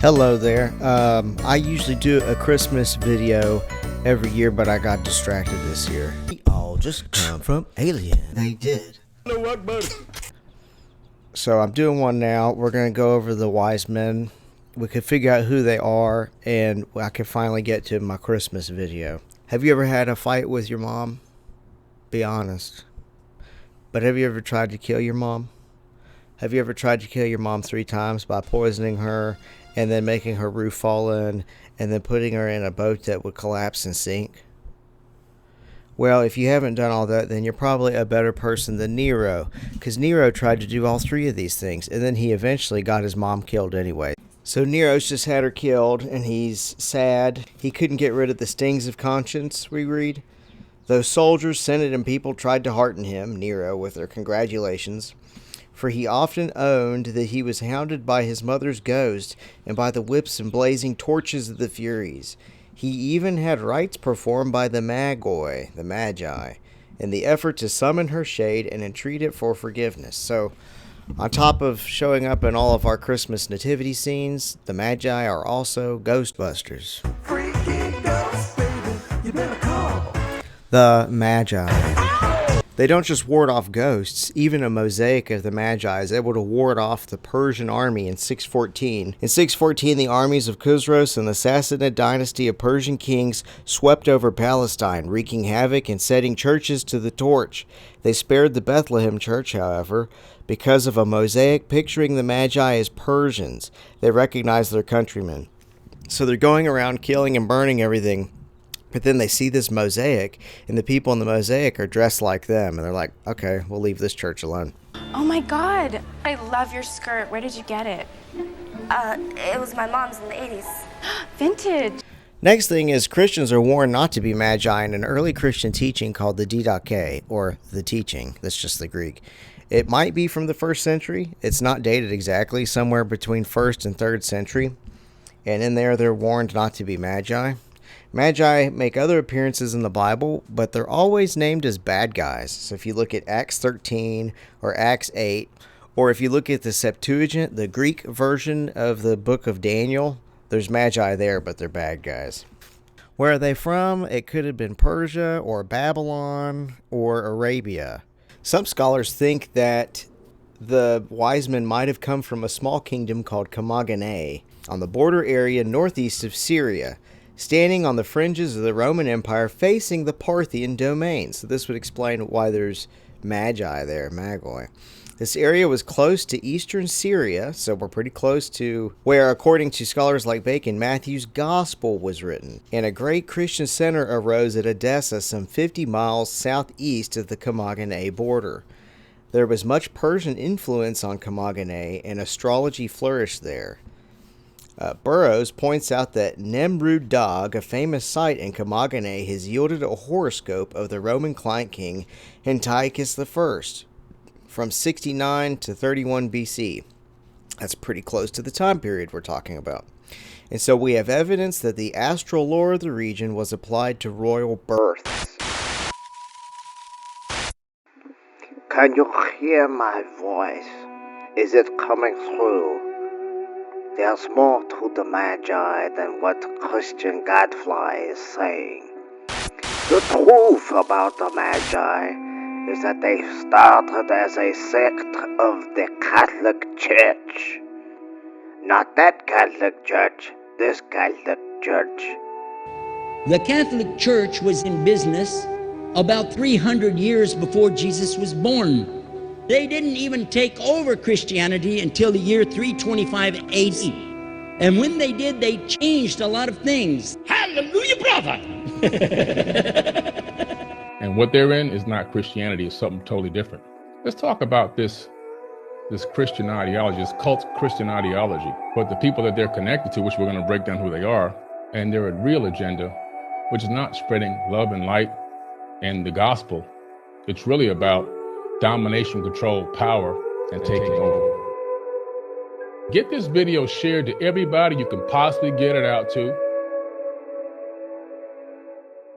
Hello there. I usually do a Christmas video every year, but I got distracted this year. We all just come from Alien. They did. So I'm doing one now. We're going to go over the wise men. We could figure out who they are, and I can finally get to my Christmas video. Have you ever had a fight with your mom? Be honest. But have you ever tried to kill your mom? Have you ever tried to kill your mom 3 times by poisoning her and then making her roof fall in and then putting her in a boat that would collapse and sink? Well, if you haven't done all that, then you're probably a better person than Nero, because Nero tried to do all 3 of these things, and then he eventually got his mom killed anyway. So Nero's just had her killed, and he's sad. He couldn't get rid of the stings of conscience, we read. Those soldiers, senate, and people tried to hearten him, Nero, with their congratulations, for he often owned that he was hounded by his mother's ghost and by the whips and blazing torches of the Furies. He even had rites performed by the Magi, in the effort to summon her shade and entreat it for forgiveness. So, on top of showing up in all of our Christmas nativity scenes, the Magi are also Ghostbusters. Freaky ghost, baby, you better call the Magi. They don't just ward off ghosts. Even a mosaic of the Magi is able to ward off the Persian army in 614. In 614, the armies of Khosrow and the Sassanid dynasty of Persian kings swept over Palestine, wreaking havoc and setting churches to the torch. They spared the Bethlehem church, however, because of a mosaic picturing the Magi as Persians. They recognized their countrymen. So they're going around killing and burning everything. But then they see this mosaic, and the people in the mosaic are dressed like them. And they're like, okay, we'll leave this church alone. Oh my God, I love your skirt. Where did you get it? It was my mom's in the 80s. Vintage. Next thing is Christians are warned not to be Magi in an early Christian teaching called the Didache, or the teaching. That's just the Greek. It might be from the 1st century. It's not dated exactly, somewhere between 1st and 3rd century. And in there, they're warned not to be Magi. Magi make other appearances in the Bible, but they're always named as bad guys. So if you look at Acts 13 or Acts 8, or if you look at the Septuagint, the Greek version of the book of Daniel, there's Magi there, but they're bad guys. Where are they from? It could have been Persia or Babylon or Arabia. Some scholars think that the wise men might have come from a small kingdom called Commagene on the border area northeast of Syria, standing on the fringes of the Roman Empire facing the Parthian domain. So this would explain why there's Magi there, Magoi. This area was close to eastern Syria, so we're pretty close to where, according to scholars like Bacon, Matthew's Gospel was written. And a great Christian center arose at Edessa, some 50 miles southeast of the Commagene border. There was much Persian influence on Commagene, and astrology flourished there. Burroughs points out that Nemrud Dag, a famous site in Commagene, has yielded a horoscope of the Roman client king Antiochus I from 69 to 31 BC. That's pretty close to the time period we're talking about. And so we have evidence that the astral lore of the region was applied to royal births. Can you hear my voice? Is it coming through? There's more to the Magi than what Christian Gadfly is saying. The truth about the Magi is that they started as a sect of the Catholic Church. Not that Catholic Church, this Catholic Church. The Catholic Church was in business about 300 years before Jesus was born. They didn't even take over Christianity until the year 325 AD. And when they did, they changed a lot of things. Hallelujah, brother! And what they're in is not Christianity, it's something totally different. Let's talk about this Christian ideology, this cult Christian ideology. But the people that they're connected to, which we're going to break down who they are, and their real agenda, which is not spreading love and light and the gospel. It's really about domination, control, power, and taking over. Get this video shared to everybody you can possibly get it out to.